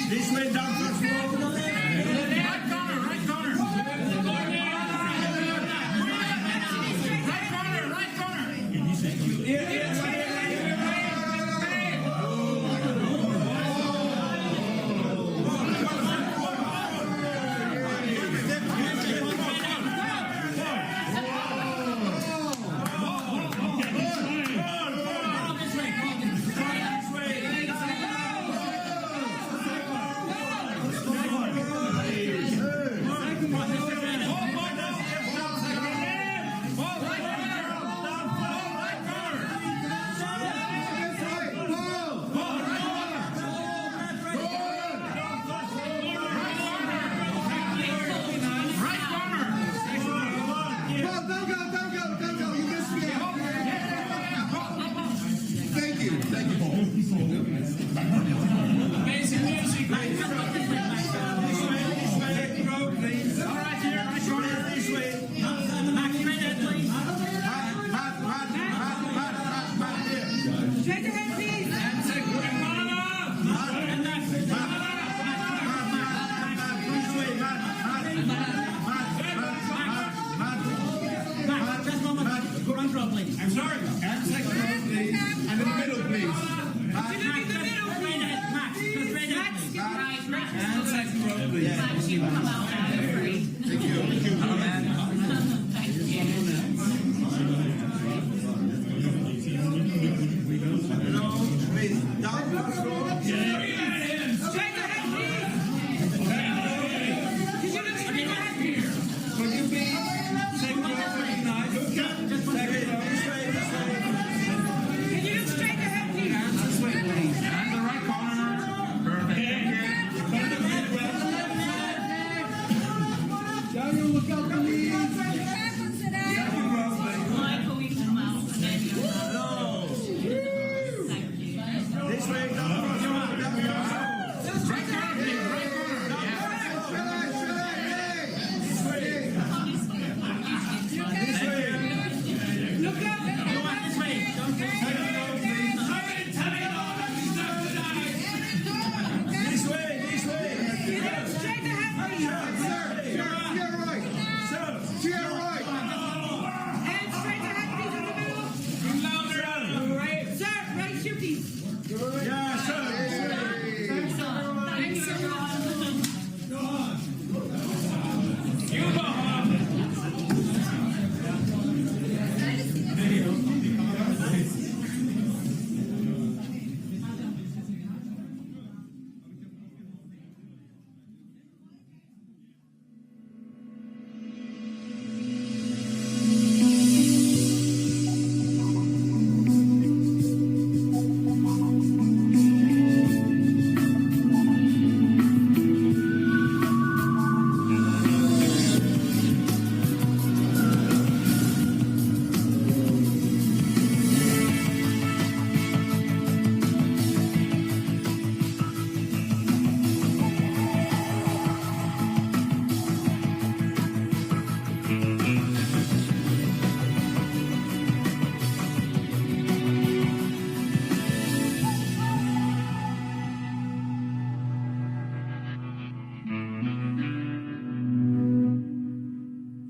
This way, down first floor. Right corner, right corner. Right corner, right corner. I'm sorry. And second row, please. And in the middle, please. And second row, please. Thank you. Thank you. Hello, please. Down to the floor. Could you please second row, please?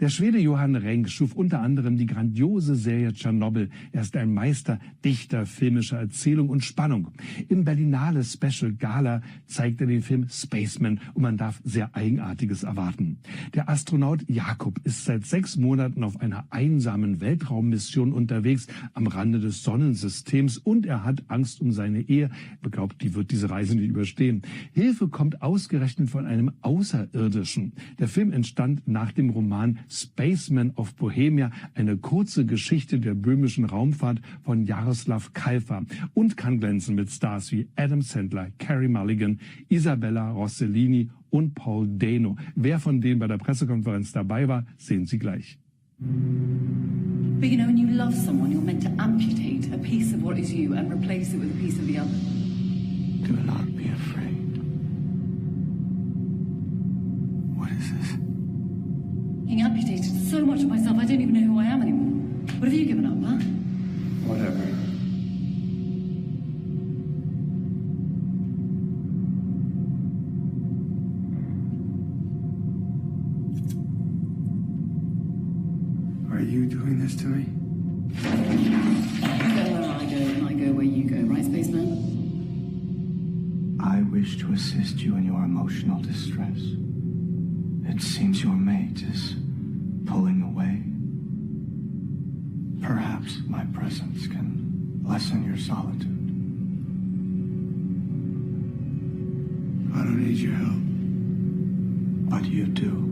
Der Schwede Johan Renck schuf unter anderem die grandiose Serie Tschernobyl. Er ist ein Meister Dichter filmischer Erzählung und Spannung. Im Berlinale Special Gala zeigt er den Film Spaceman und man darf sehr Eigenartiges erwarten. Der Astronaut Jakob ist seit 6 Monaten auf einer einsamen Weltraummission unterwegs am Rande des Sonnensystems und er hat Angst um seine Ehe. Er glaubt, die wird diese Reise nicht überstehen. Hilfe kommt ausgerechnet von einem Außerirdischen. Der Film entstand nach dem Roman Spaceman of Bohemia, eine kurze Geschichte der böhmischen Raumfahrt von Jaroslav Kalfa und kann glänzen mit Stars wie Adam Sandler, Carey Mulligan, Isabella Rossellini und Paul Dano. Wer von denen bei der Pressekonferenz dabei war, sehen Sie gleich. But you know, when you love someone, you're meant to amputate a piece of what is you and replace it with a piece of the other. Do not be afraid. What is this? Being amputated so much of myself, I don't even know who I am anymore. What have you given up, huh? Whatever. Are you doing this to me? You go where I go, and I go where you go, right, Spaceman? I wish to assist you in your emotional distress. It seems your mate is pulling away. Perhaps my presence can lessen your solitude. I don't need your help. But you do.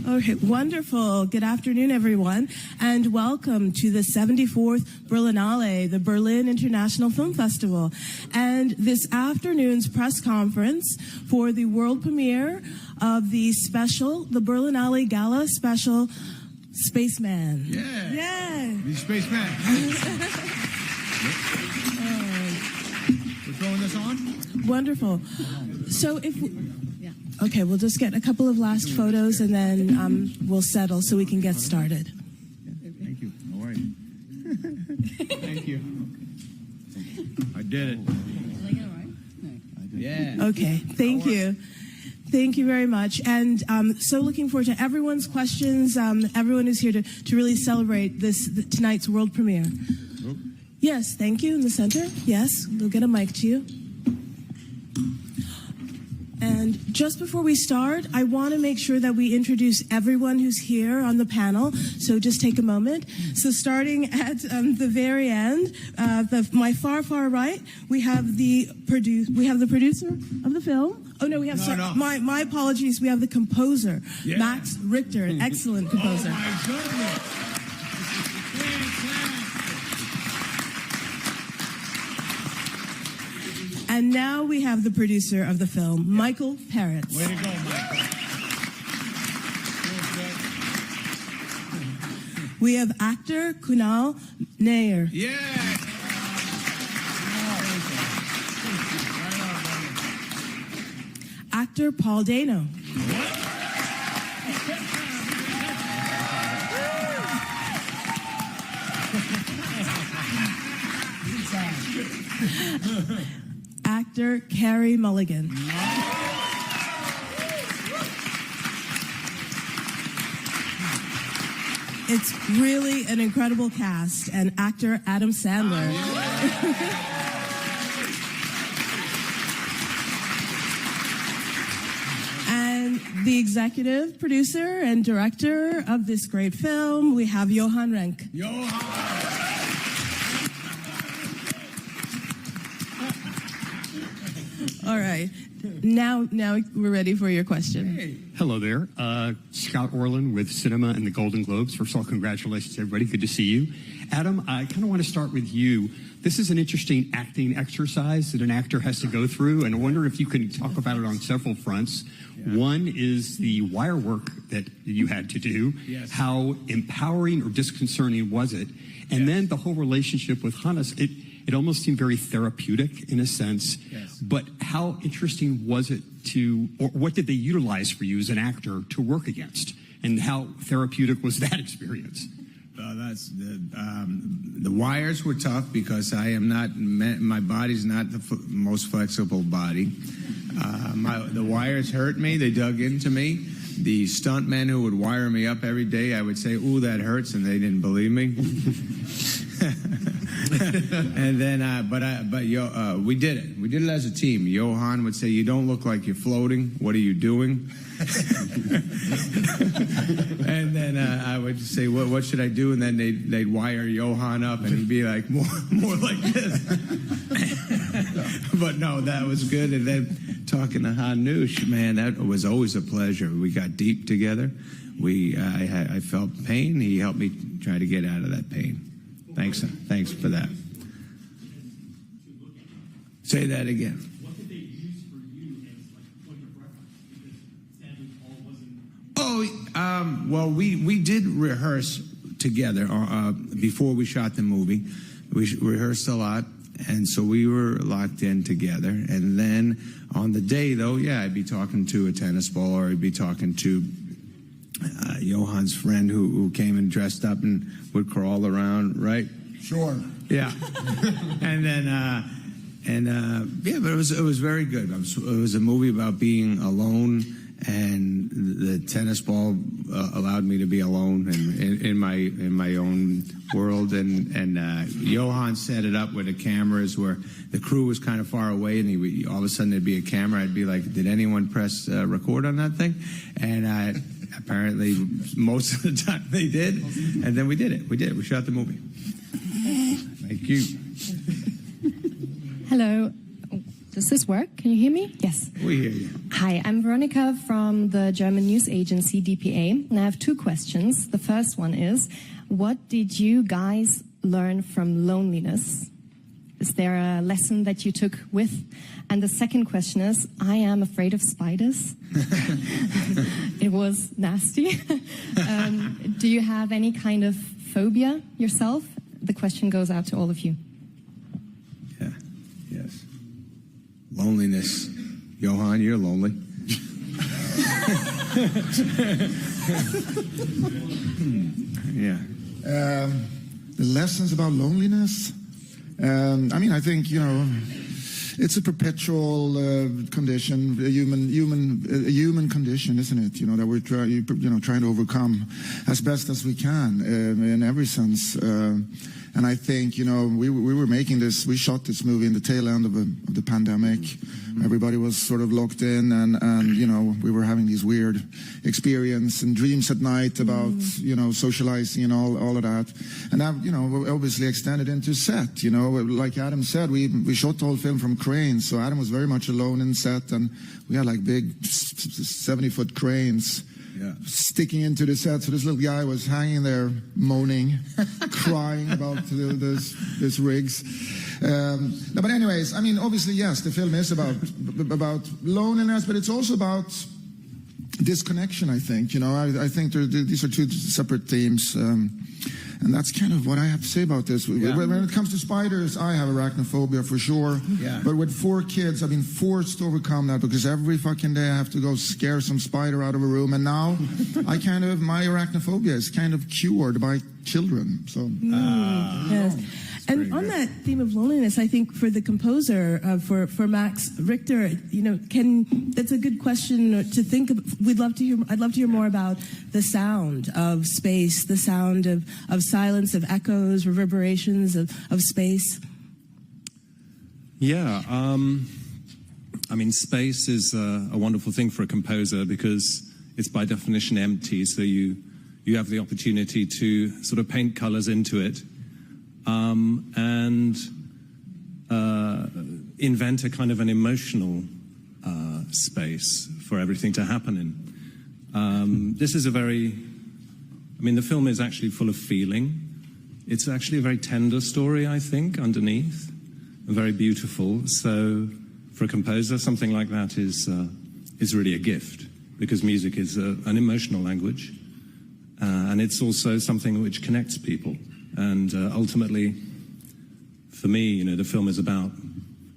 Okay, wonderful. Good afternoon, everyone, and welcome to the 74th Berlinale, the Berlin International Film Festival, and this afternoon's press conference for the world premiere of the Berlinale Gala special, Spaceman. Yeah. Yeah. The Spaceman. We're throwing this on? Wonderful. So okay, we'll just get a couple of last photos and then we'll settle so we can get started. Thank you. All right. Thank you. I did it. Yeah. Okay, thank you. Thank you very much. And so looking forward to everyone's questions, everyone who's here to really celebrate tonight's world premiere. Yes, thank you, in the center. Yes, we'll get a mic to you. And just before we start, I want to make sure that we introduce everyone who's here on the panel. So just take a moment. So starting at the very end, my far right, we have the producer of the film. Oh no, we have my apologies. We have the composer, Max Richter, an excellent composer. Oh my goodness. And now we have the producer of the film, Michael Peretz. Way to go, Michael. We have actor Kunal Nair. Yeah. Actor Paul Dano. Actor Carey Mulligan. It's really an incredible cast. And actor Adam Sandler. And the executive producer and director of this great film, we have Johan Renck. All right. Now we're ready for your question. Hey. Hello there. Scott Orlin with Cinema and the Golden Globes. First of all, congratulations, everybody. Good to see you. Adam, I kind of want to start with you. This is an interesting acting exercise that an actor has to go through, and I wonder if you can talk about it on several fronts. Yeah. One is the wire work that you had to do. Yes. How empowering or disconcerting was it? And then the whole relationship with Hannes, it almost seemed very therapeutic in a sense. Yes. But how interesting was it or what did they utilize for you as an actor to work against? And how therapeutic was that experience? The wires were tough because my body's not the most flexible body. The wires hurt me. They dug into me. The stuntmen who would wire me up every day, I would say, "Ooh, that hurts," and they didn't believe me. And then, we did it. We did it as a team. Johan would say, "You don't look like you're floating. What are you doing?" And then I would say, "What should I do?" And then they'd wire Johan up, and he'd be like, "More like this." But no, that was good. And then talking to Hanush, man, that was always a pleasure. We got deep together. I felt pain. He helped me try to get out of that pain. Thanks for that. Say that again. What did they use for you as like a point of reference? Because Sandler wasn't. Oh, well, we did rehearse together before we shot the movie. We rehearsed a lot, and so we were locked in together. And then on the day, though, yeah, I'd be talking to a tennis ball, or I'd be talking to Johan's friend who came and dressed up and would crawl around, right? Sure. Yeah. And then, yeah, but it was very good. It was a movie about being alone, and the tennis ball allowed me to be alone in my own world. And Johan set it up with the cameras where the crew was kind of far away, and all of a sudden there'd be a camera. I'd be like, "Did anyone press record on that thing?" And apparently most of the time they did. And then we did it. We shot the movie. Thank you. Hello. Does this work? Can you hear me? Yes. We hear you. Hi, I'm Veronica from the German news agency DPA, and I have two questions. The first one is, what did you guys learn from loneliness? Is there a lesson that you took with? And the second question is, I am afraid of spiders. It was nasty. Do you have any kind of phobia yourself? The question goes out to all of you. Yeah. Yes. Loneliness. Johan, you're lonely. Yeah. The lessons about loneliness. I mean, I think, it's a perpetual condition, a human condition, isn't it? That we're trying to overcome as best as we can in every sense. And I think, we were making this. We shot this movie in the tail end of the pandemic. Mm-hmm. Everybody was sort of locked in, and we were having these weird experiences and dreams at night about socializing and all of that. And that obviously extended into set. Like Adam said, we shot the whole film from cranes, so Adam was very much alone in set, and we had like big 70-foot cranes. Yeah. Sticking into the set, so this little guy was hanging there moaning, crying about this rigs. No, but anyways, I mean, obviously, yes, the film is about loneliness, but it's also about disconnection, I think. I think these are two separate themes. And that's kind of what I have to say about this. Yeah. When it comes to spiders, I have arachnophobia for sure. Yeah. But with 4 kids, I've been forced to overcome that because every fucking day I have to go scare some spider out of a room. And now my arachnophobia is kind of cured by children. So. Yes. And on that theme of loneliness, I think for the composer, for Max Richter, that's a good question to think of. I'd love to hear more about the sound of space, the sound of silence, of echoes, reverberations of space. Yeah, I mean, space is a wonderful thing for a composer because it's by definition empty, so you have the opportunity to sort of paint colors into it. And invent a kind of an emotional space for everything to happen in. This is the film is actually full of feeling. It's actually a very tender story, I think, underneath, and very beautiful. So for a composer, something like that is really a gift, because music is an emotional language, and it's also something which connects people. And ultimately, for me, the film is about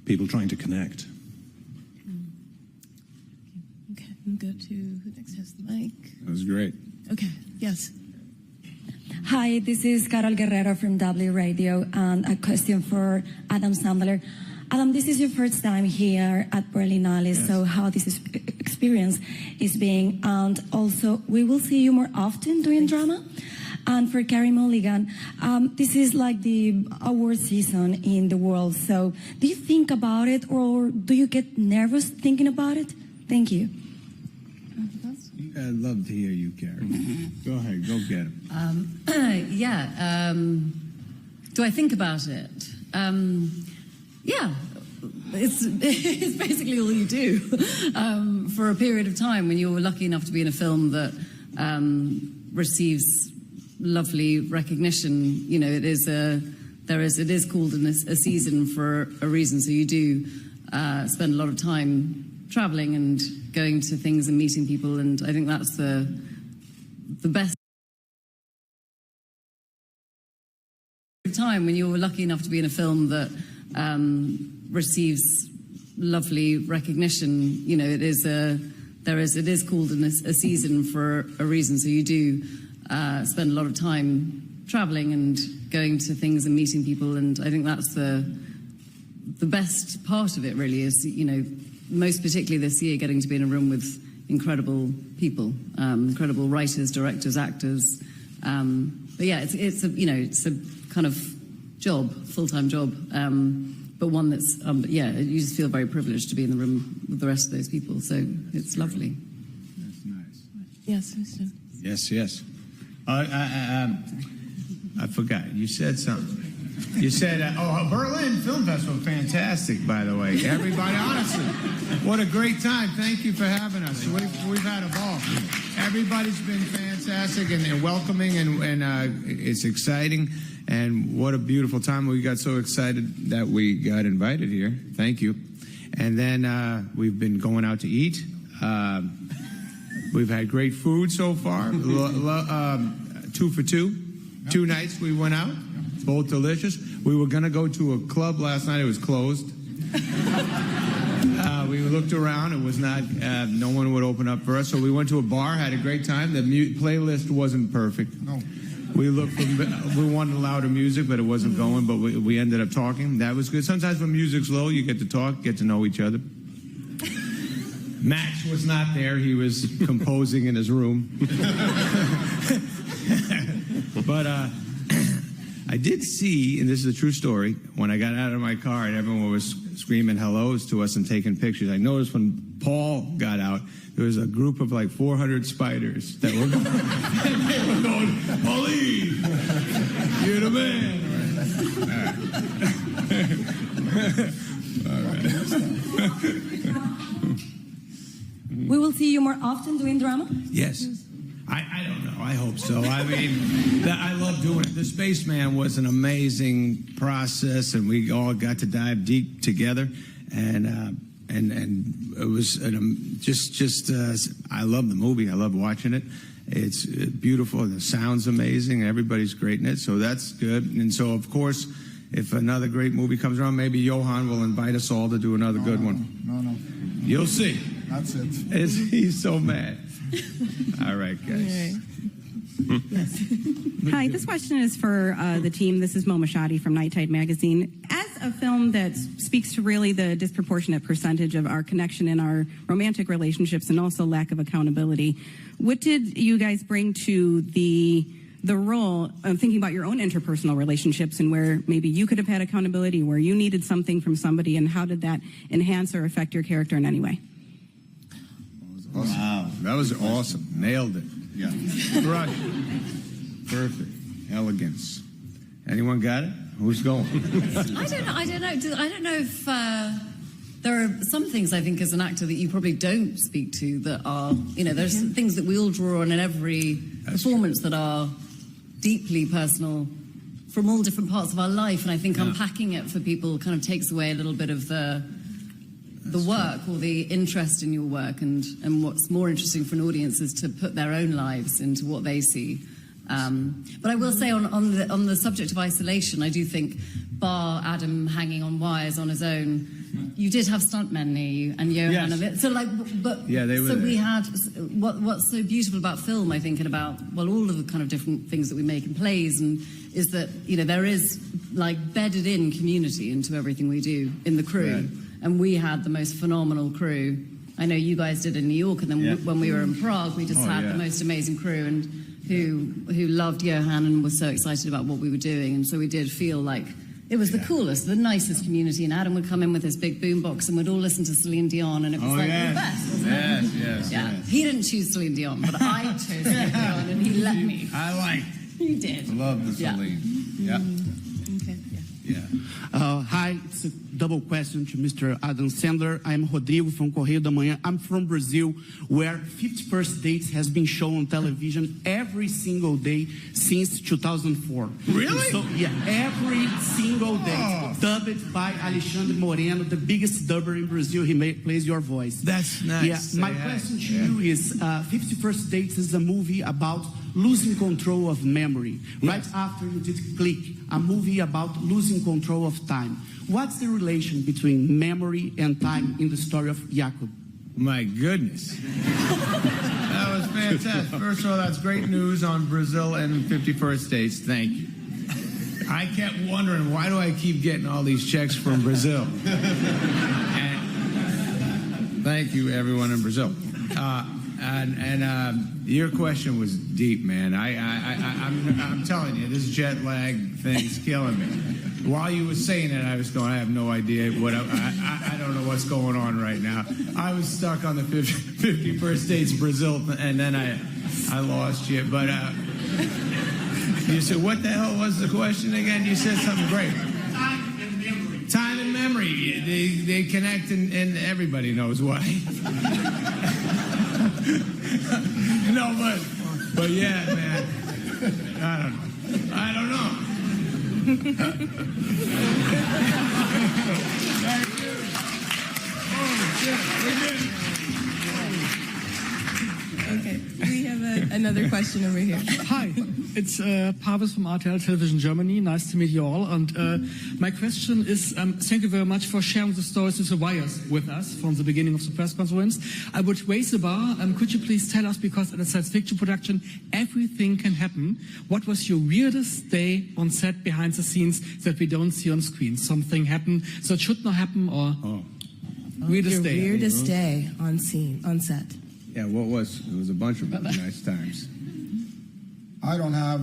people trying to connect. Okay, we'll go to who next has the mic. That was great. Okay, yes. Hi, this is Carol Guerrero from W Radio, and a question for Adam Sandler. Adam, this is your first time here at Berlinale, yes. So how this experience is being, and also we will see you more often doing drama. And for Carey Mulligan, this is like the award season in the world. So do you think about it, or do you get nervous thinking about it? Thank you. I'd love to hear you, Carey. Go ahead, go get him. Do I think about it? Yeah. It's basically all you do for a period of time when you're lucky enough to be in a film that receives lovely recognition. You know, it is called a season for a reason. So you do spend a lot of time traveling and going to things and meeting people, and I think that's the best time when you're lucky enough to be in a film that receives lovely recognition. You know, it is called a season for a reason. So you do spend a lot of time traveling and going to things and meeting people, and I think that's the best part of it. Really, is, you know, most particularly this year, getting to be in a room with incredible people, incredible writers, directors, actors. But yeah, it's a kind of job, full-time job, but one that's you just feel very privileged to be in the room with the rest of those people. So it's lovely. That's nice. Yes, Mr. Yes. I forgot. You said something. You said, Berlin Film Festival, fantastic, by the way. Everybody, honestly, what a great time. Thank you for having us. We've had a ball. Everybody's been fantastic and welcoming, and it's exciting. And what a beautiful time. We got so excited that we got invited here. Thank you. And then we've been going out to eat. We've had great food so far. 2 for 2. 2 nights we went out. Both delicious. We were going to go to a club last night. It was closed. We looked around. It was not, no one would open up for us. So we went to a bar, had a great time. The playlist wasn't perfect. No. We wanted louder music, but it wasn't going. But we ended up talking. That was good. Sometimes when music's low, you get to talk, get to know each other. Max was not there. He was composing in his room. But I did see, and this is a true story, when I got out of my car and everyone was screaming hellos to us and taking pictures, I noticed when Paul got out, there was a group of like 400 spiders that were going, and they were going, Pauline, you're the man. All right. We will see you more often doing drama? Yes. I don't know. I hope so. I mean, I love doing it. The Spaceman was an amazing process, and we all got to dive deep together, and it was I love the movie. I love watching it. It's beautiful, and the sound's amazing, and everybody's great in it, so that's good. And so, of course, if another great movie comes around, maybe Johan will invite us all to do another good one. No. You'll see. That's it. He's so mad. All right, guys. All right. Yes. Hi, this question is for the team. This is Mo Mashadi from Night Tide Magazine. As a film that speaks to really the disproportionate percentage of our connection in our romantic relationships and also lack of accountability, what did you guys bring to the role of thinking about your own interpersonal relationships and where maybe you could have had accountability, where you needed something from somebody, and how did that enhance or affect your character in any way? Awesome. Wow, that was awesome. Nailed it. Yeah. Right. Perfect. Elegance. Anyone got it? Who's going? I don't know if there are some things, I think, as an actor that you probably don't speak to that are, you know, there's things that we all draw on in every performance that are deeply personal from all different parts of our life, and I think unpacking it for people kind of takes away a little bit of the work or the interest in your work, and what's more interesting for an audience is to put their own lives into what they see. But I will say on the subject of isolation, I do think, bar Adam hanging on wires on his own, you did have stuntmen near you and Johan of it. So we had what's so beautiful about film, I think, and about all of the kind of different things that we make in plays, and is that, you know, there is like bedded in community into everything we do in the crew. Right. And we had the most phenomenal crew. I know you guys did in New York, and then when we were in Prague, we just had the most amazing crew, and who loved Johan and was so excited about what we were doing. And so we did feel like it was the coolest, the nicest community. And Adam would come in with his big boombox, and we'd all listen to Celine Dion, and it was the best, wasn't it? Yes. He didn't choose Celine Dion, but I chose Celine Dion, and he let me. I like. You did. Love the Celine. Yeah. Okay. Yeah. Hi, it's a double question to Mr. Adam Sandler. I'm Rodrigo from Correio da Manhã. I'm from Brazil, where 51st Dates has been shown on television every single day since 2004. Really? So, yeah, every single day. Dubbed by Alexandre Moreno, the biggest dubber in Brazil. He plays your voice. That's nice. Yeah, my question to you is, 51st Dates is a movie about losing control of memory. Right after you did Click, a movie about losing control of time. What's the relation between memory and time in the story of Jacob? My goodness. That was fantastic. First of all, that's great news on Brazil and 51st Dates. Thank you. I kept wondering, why do I keep getting all these checks from Brazil? And thank you, everyone in Brazil. Your question was deep, man. I'm telling you, this jet lag thing's killing me. While you were saying it, I was going, I have no idea what I don't know what's going on right now. I was stuck on the 51st Dates Brazil, and then I lost you. But you said, what the hell was the question again? You said something great. Time and memory. Time and memory. They connect, and everybody knows why. No, but yeah, man. I don't know. Thank you. Oh, shit. We did it. Okay, we have another question over here. Hi, it's Pavis from RTL Television Germany. Nice to meet you all. And my question is, thank you very much for sharing the stories of the wires with us from the beginning of the press conference. I would raise the bar. Could you please tell us, because at a science fiction production, everything can happen. What was your weirdest day on set behind the scenes that we don't see on screen? Something happened that should not happen, or weirdest day? Weirdest day on set. Yeah, it was a bunch of nice times. I don't have,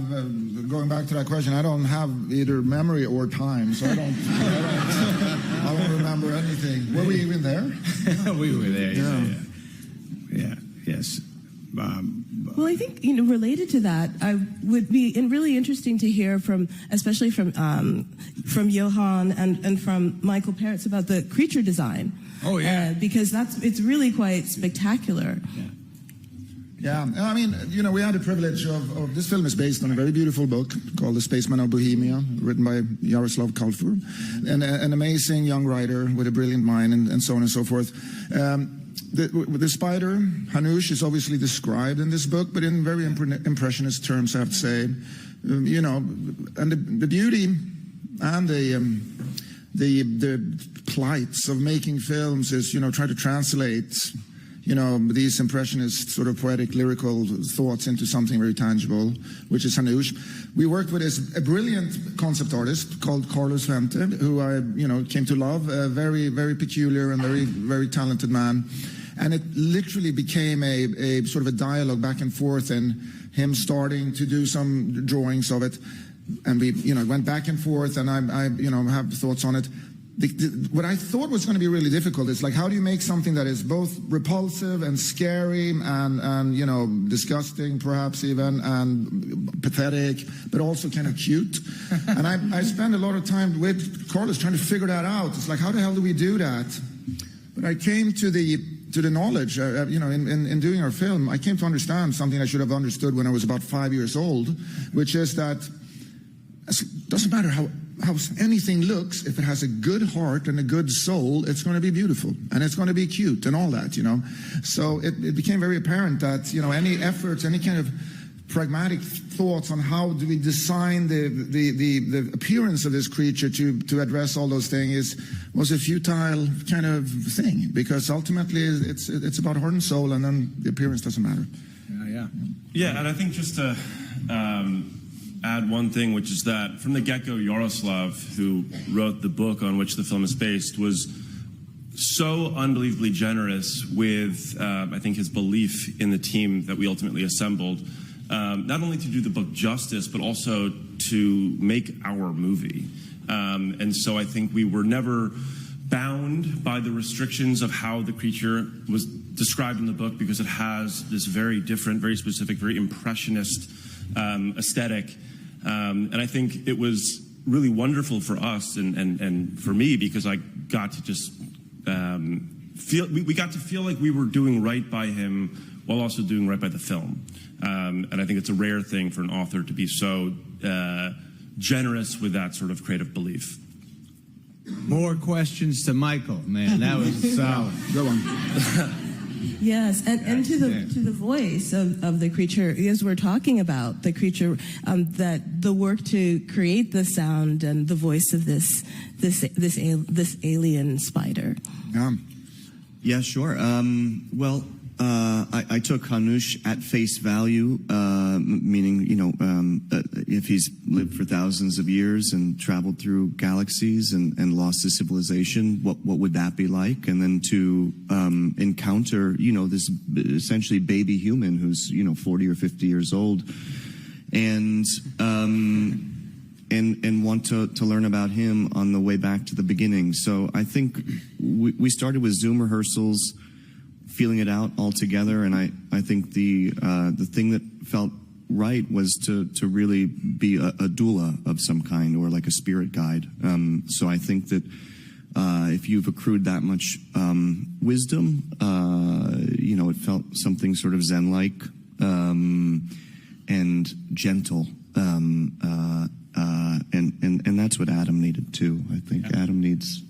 going back to that question, I don't have either memory or time, so I don't remember anything. Were we even there? We were there, yeah. Yes. Well, I think, related to that, I would be really interesting to hear especially from Johan and from Michael Peretz about the creature design. Oh, yeah. Because it's really quite spectacular. Yeah, I mean, we had the privilege of this film is based on a very beautiful book called The Spaceman of Bohemia, written by Jaroslav Kalfur, and an amazing young writer with a brilliant mind, and so on and so forth. The spider, Hanush, is obviously described in this book, but in very impressionist terms, I have to say. And the beauty and the plights of making films is, try to translate, these impressionist sort of poetic, lyrical thoughts into something very tangible, which is Hanush. We worked with a brilliant concept artist called Carlos Vente, who I, came to love, a very, very peculiar and very, very talented man. And it literally became a sort of a dialogue back and forth, and him starting to do some drawings of it. And we, went back and forth, and I have thoughts on it. What I thought was going to be really difficult is, like, how do you make something that is both repulsive and scary and disgusting, perhaps even, and pathetic, but also kind of cute. And I spent a lot of time with Carlos trying to figure that out. It's like, how the hell do we do that? But I came to the knowledge, in doing our film, I came to understand something I should have understood when I was about 5 years old, which is that it doesn't matter how anything looks, if it has a good heart and a good soul, it's going to be beautiful, and it's going to be cute and all that, So it became very apparent that, any efforts, any kind of pragmatic thoughts on how do we design the appearance of this creature to address all those things was a futile kind of thing, because ultimately it's about heart and soul, and then the appearance doesn't matter. Yeah, and I think just to add one thing, which is that from the get-go, Jaroslav, who wrote the book on which the film is based, was so unbelievably generous with, I think, his belief in the team that we ultimately assembled, not only to do the book justice, but also to make our movie. And so I think we were never bound by the restrictions of how the creature was described in the book, because it has this very different, very specific, very impressionist aesthetic. And I think it was really wonderful for us and for me, because I got to just we got to feel like we were doing right by him while also doing right by the film. And I think it's a rare thing for an author to be so generous with that sort of creative belief. More questions to Michael, man. That was solid. Go on. Yes, and to the voice of the creature, as we're talking about the creature, that the work to create the sound and the voice of this alien spider. Yeah, sure. Well, I took Hanush at face value, meaning, if he's lived for thousands of years and traveled through galaxies and lost his civilization, what would that be like? And then to encounter, this essentially baby human who's, 40 or 50 years old, and want to learn about him on the way back to the beginning. So I think we started with Zoom rehearsals, feeling it out all together, and I think the thing that felt right was to really be a doula of some kind, or like a spirit guide. So I think that if you've accrued that much wisdom, it felt something sort of Zen-like and gentle, and that's what Adam needed too. I think Adam needs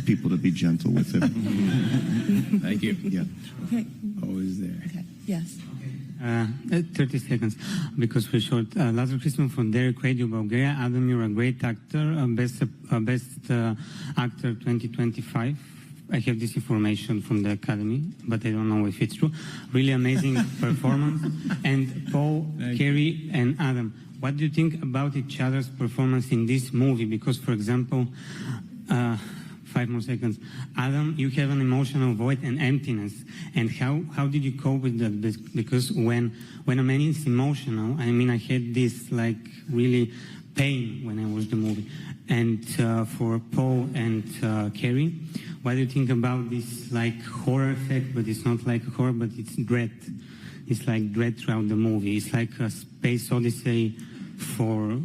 people to be gentle with him. Thank you. Yeah. Okay. Always there. Okay. Yes. 30 seconds, because we showed Lazarus Christmas from Derek Radio Bulgaria. Adam, you're a great actor, best actor 2025. I have this information from the Academy, but I don't know if it's true. Really amazing performance. And Paul, Carey, and Adam, what do you think about each other's performance in this movie? Because, for example, 5 more seconds. Adam, you have an emotional void and emptiness. And how did you cope with that? Because when a man is emotional, I mean, I had this like really pain when I watched the movie. And for Paul and Carey, what do you think about this like horror effect? But it's not like horror, but it's dread. It's like dread throughout the movie. It's like a space odyssey for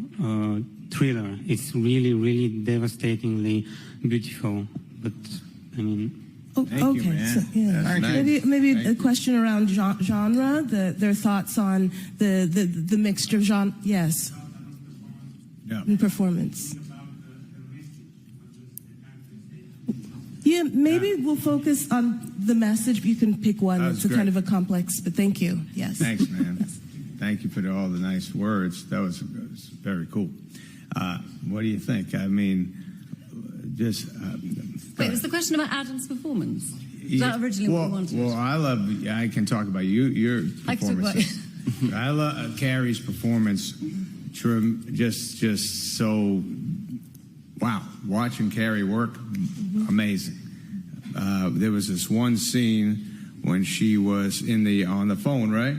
thriller. It's really, really devastatingly beautiful. But I mean, Thank you, man. So, yeah. Maybe a question around genre. Their thoughts on the mixture of genre. Yes. Yeah. And performance. Yeah, maybe we'll focus on the message. You can pick one. It's kind of a complex, but thank you. Yes. Thanks, man. Yes. Thank you for all the nice words. That was very cool. What do you think? I mean, just... Wait, was the question about Adam's performance? Was that originally what you wanted? Well, I can talk about your performance. I love Carey's performance. Just so... Wow, watching Carey work, amazing. There was this one scene when she was on the phone, right?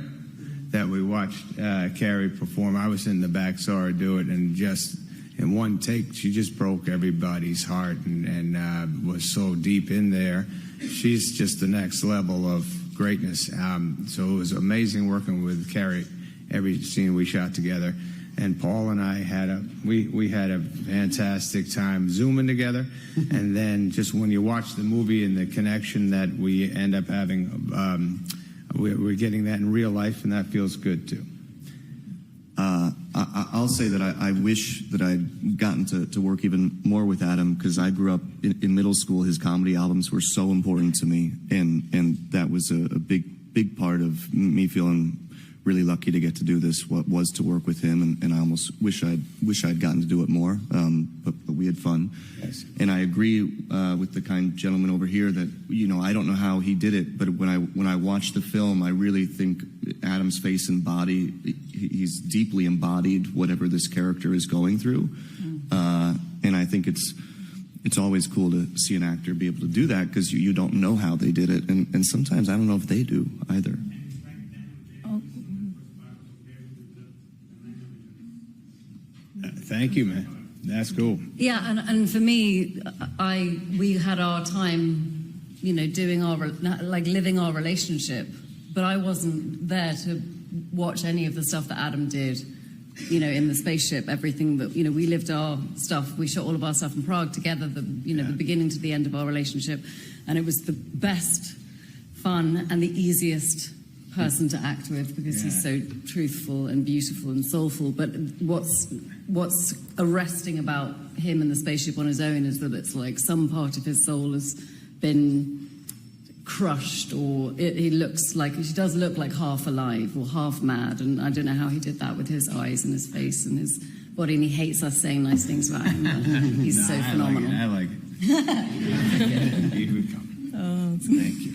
That we watched Carey perform. I was in the back, saw her do it, and just in one take, she just broke everybody's heart and was so deep in there. She's just the next level of greatness. So it was amazing working with Carey. Every scene we shot together. And Paul and I we had a fantastic time Zooming together. And then just when you watch the movie and the connection that we end up having, we're getting that in real life, and that feels good too. I'll say that I wish that I'd gotten to work even more with Adam, because I grew up in middle school. His comedy albums were so important to me, and that was a big part of me feeling really lucky to get to do this. What was to work with him, and I almost wish I'd gotten to do it more. But we had fun. Yes. And I agree with the kind gentleman over here that I don't know how he did it, but when I watched the film, I really think Adam's face and body, he's deeply embodied whatever this character is going through. And I think it's always cool to see an actor be able to do that, because you don't know how they did it, and sometimes I don't know if they do either. Thank you, man. That's cool. Yeah, and for me, we had our time, doing living our relationship, but I wasn't there to watch any of the stuff that Adam did in the spaceship, everything that, we lived our stuff, we shot all of our stuff in Prague together, the beginning to the end of our relationship. And it was the best fun and the easiest person to act with because he's so truthful and beautiful and soulful. But what's arresting about him and the spaceship on his own is that it's like some part of his soul has been crushed, or he does look like half alive or half mad, and I don't know how he did that with his eyes and his face and his body, and he hates us saying nice things about him. He's so phenomenal. I like it. Thank you.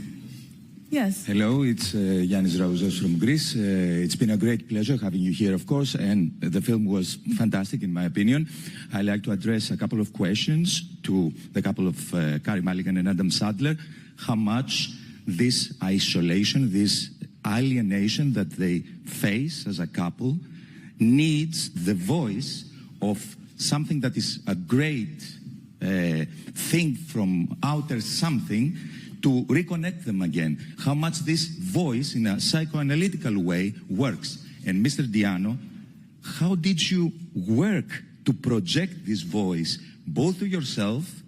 Yes. Hello, it's Yanis Raouzos from Greece. It's been a great pleasure having you here, of course, and the film was fantastic, in my opinion. I'd like to address a couple of questions to the couple of Carey Mulligan and Adam Sandler. How much this isolation, this alienation that they face as a couple needs the voice of something that is a great thing from outer something to reconnect them again. How much this voice in a psychoanalytical way works. And Mr. Diano, how did you work to project this voice both to yourself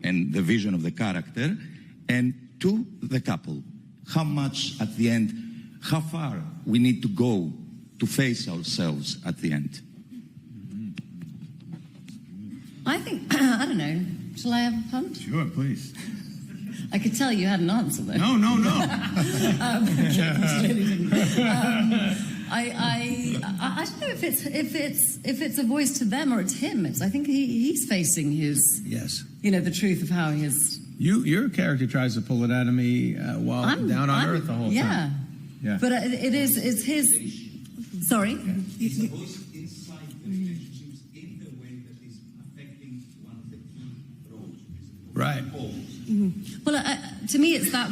and the vision of the character and to the couple? How much at the end, how far we need to go to face ourselves at the end? I think, I don't know, shall I have a punt? Sure, please. I could tell you had an answer though. No. I don't know if it's a voice to them or it's him. I think he's facing his the truth of how he is. Your character tries to pull it out of me while I'm down on Earth the whole time. Yeah. But it's his. Sorry. It's a voice inside the relationships in the way that is affecting one of the key roles. Right. Mm-hmm. Well, to me, it's that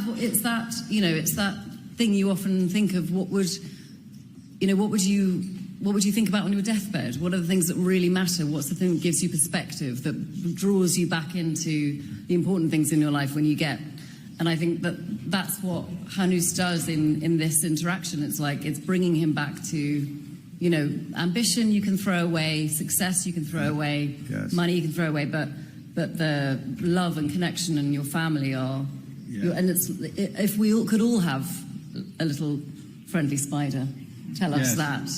thing you often think of. What would you think about on your deathbed? What are the things that really matter? What's the thing that gives you perspective, that draws you back into the important things in your life when you get? And I think that's what Hanus does in this interaction. It's like it's bringing him back to, ambition you can throw away, success you can throw away, money you can throw away, but the love and connection and your family are. And if we could all have a little friendly spider tell us that,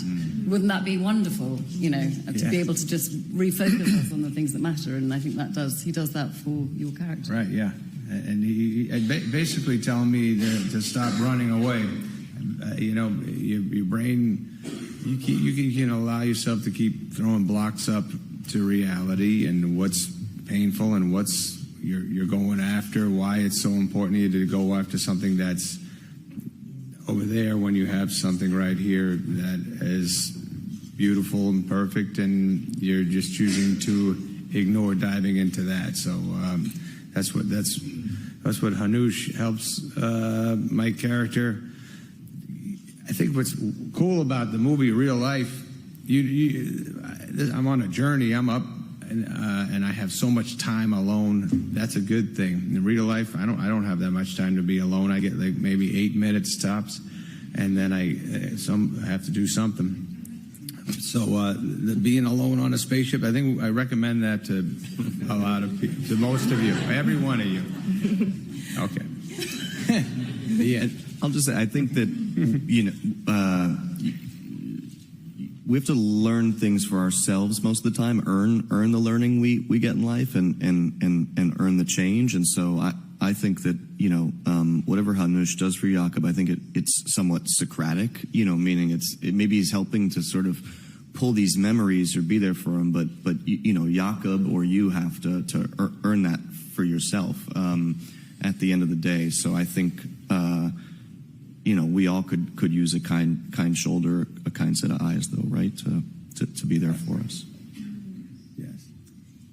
wouldn't that be wonderful? To be able to just refocus us on the things that matter. And I think he does that for your character. Right. Yeah. And he basically telling me to stop running away. Your brain, you can allow yourself to keep throwing blocks up to reality and what's painful and what's you're going after, why it's so important to you to go after something that's over there when you have something right here that is beautiful and perfect, and you're just choosing to ignore diving into that. So that's what Hanush helps my character. I think what's cool about the movie Real Life, I'm on a journey. I'm up, and I have so much time alone. That's a good thing. In real life, I don't have that much time to be alone. I get like maybe 8 minutes tops, and then I have to do something. So being alone on a spaceship, I think I recommend that to a lot of people, to most of you, every one of you. Okay. Yeah, I'll just say, I think that we have to learn things for ourselves most of the time, earn the learning we get in life, and earn the change. And so I think that whatever Hanush does for Jakob, I think it's somewhat Socratic, meaning maybe he's helping to sort of pull these memories or be there for him, but Jakob or you have to earn that for yourself at the end of the day. So I think we all could use a kind shoulder, a kind set of eyes, though, right, to be there for us.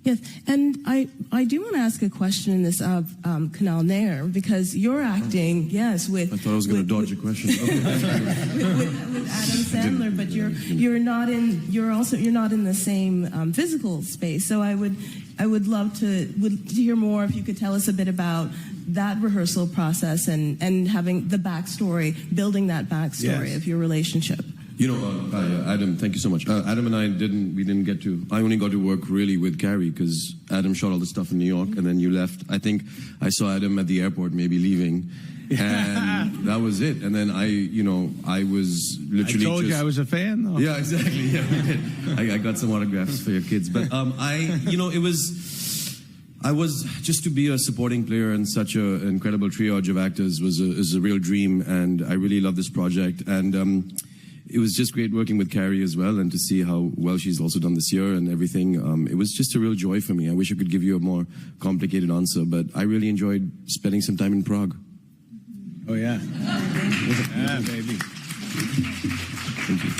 Yes, and I do want to ask a question in this of Canal Nair, because you're acting, with. I thought I was going to dodge a question. with Adam Sandler, but you're not in the same physical space. So I would love to hear more if you could tell us a bit about that rehearsal process and having the backstory, building that backstory of your relationship. Adam, thank you so much. Adam and I I only got to work really with Carey because Adam shot all the stuff in New York and then you left. I think I saw Adam at the airport, maybe leaving. And that was it. And then I was literally I told you I was a fan, though. Yeah, exactly. Yeah, we did. I got some autographs for your kids. But I was just to be a supporting player in such an incredible triage of actors is a real dream, and I really love this project. And it was just great working with Carey as well, and to see how well she's also done this year and everything. It was just a real joy for me. I wish I could give you a more complicated answer, but I really enjoyed spending some time in Prague. Oh, yeah. Yeah, baby. Thank you.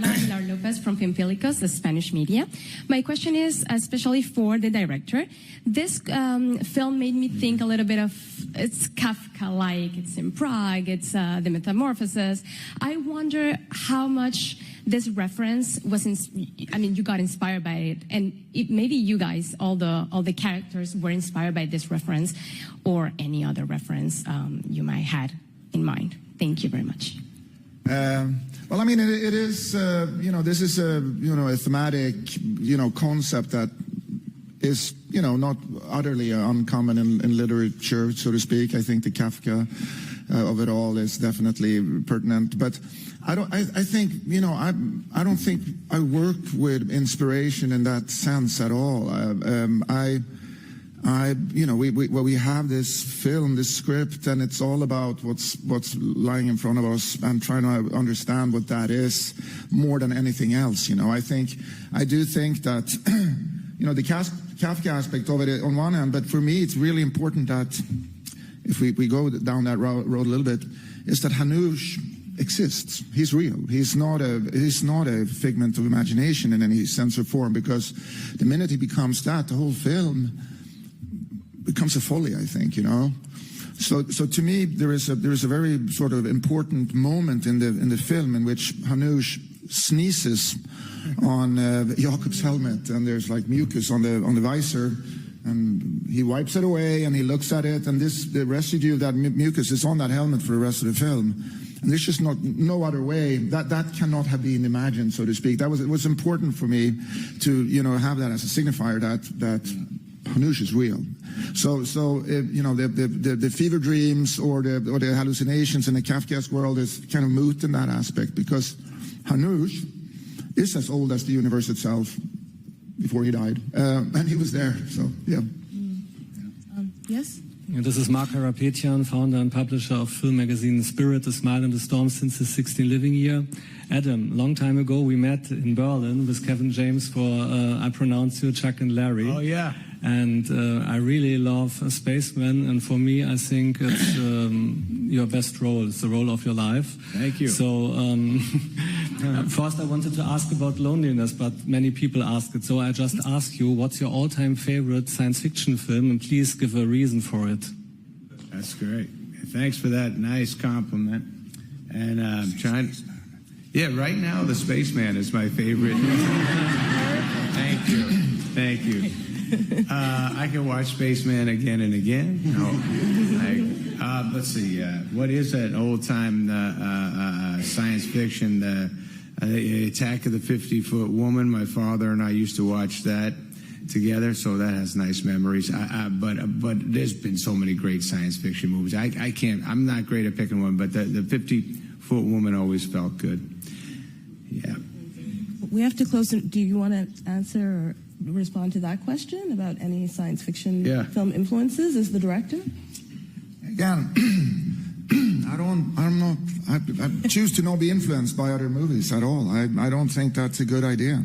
Pilar Lopez from Filmpelicos, the Spanish media. My question is, especially for the director, this film made me think a little bit of, it's Kafka-like, it's in Prague, it's the Metamorphosis. I wonder how much this reference was, you got inspired by it, and maybe you guys, all the characters were inspired by this reference, or any other reference you might had in mind. Thank you very much. Well, it is, this is a thematic, concept that is, not utterly uncommon in literature, so to speak. I think the Kafka of it all is definitely pertinent, but I don't think I work with inspiration in that sense at all. We have this film, this script, and it's all about what's lying in front of us and trying to understand what that is more than anything else. I do think that, the Kafka aspect of it on one hand, but for me it's really important that if we go down that road a little bit, is that Hanush exists. He's real. He's not a figment of imagination in any sense or form, because the minute he becomes that, the whole film becomes a folly, I think, So to me, there is a very sort of important moment in the film in which Hanush sneezes on Jakob's helmet, and there's like mucus on the visor, and he wipes it away and he looks at it, and the residue of that mucus is on that helmet for the rest of the film. And there's just no other way that cannot have been imagined, so to speak. It was important for me to have that as a signifier that Hanush is real. So the fever dreams or the hallucinations in the Kafkaesque world is kind of moot in that aspect, because Hanush is as old as the universe itself before he died, and he was there. So yeah. Yes. This is Mark Harapetian, founder and publisher of film magazine Spirit, The Smile and the Storm since his 16th living year. Adam, long time ago we met in Berlin with Kevin James for I Pronounce You, Chuck and Larry. Oh, yeah. And I really love Spaceman, and for me I think it's your best role. It's the role of your life. Thank you. So first I wanted to ask about loneliness, but many people ask it. So I just ask you, what's your all-time favorite science fiction film, and please give a reason for it. That's great. Thanks for that nice compliment. And right now the Spaceman is my favorite. Thank you. I can watch Spaceman again and again. Let's see. What is that old-time science fiction? The Attack of the 50-Foot Woman. My father and I used to watch that together, so that has nice memories. But there's been so many great science fiction movies. I can't. I'm not great at picking one, but the 50-Foot Woman always felt good. Yeah. We have to close. Do you want to answer or respond to that question about any science fiction film influences as the director? Again, I choose to not be influenced by other movies at all. I don't think that's a good idea.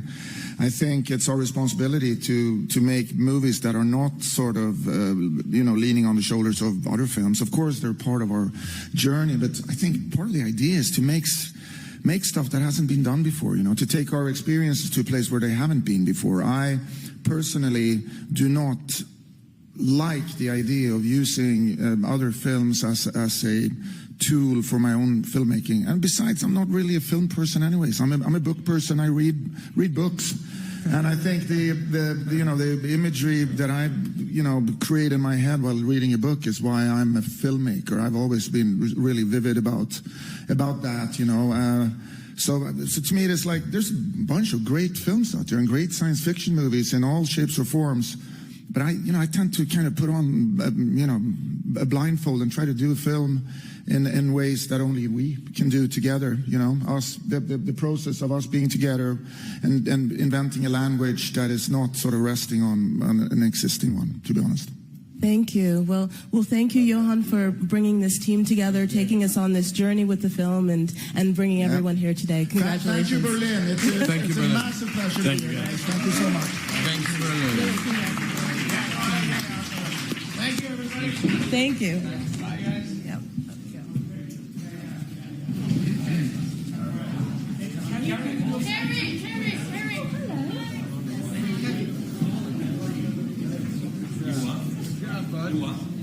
I think it's our responsibility to make movies that are not sort of, leaning on the shoulders of other films. Of course, they're part of our journey, but I think part of the idea is to make stuff that hasn't been done before, to take our experiences to a place where they haven't been before. I personally do not like the idea of using other films as a tool for my own filmmaking. And besides, I'm not really a film person anyways. I'm a book person. I read books. And I think the imagery that I create in my head while reading a book is why I'm a filmmaker. I've always been really vivid about that. So to me, it's like there's a bunch of great films out there and great science fiction movies in all shapes or forms. But I tend to kind of put on, a blindfold and try to do a film in ways that only we can do together. Us, the process of us being together and inventing a language that is not sort of resting on an existing one, to be honest. Thank you. Well, thank you, Johan, for bringing this team together, taking us on this journey with the film, and bringing everyone here today. Congratulations. Thank you, Berlin. It's a massive pleasure to be here, guys. Thank you so much. Thanks, Berlin. Thank you, everybody. Thank you. Bye, guys. Yep. Hello.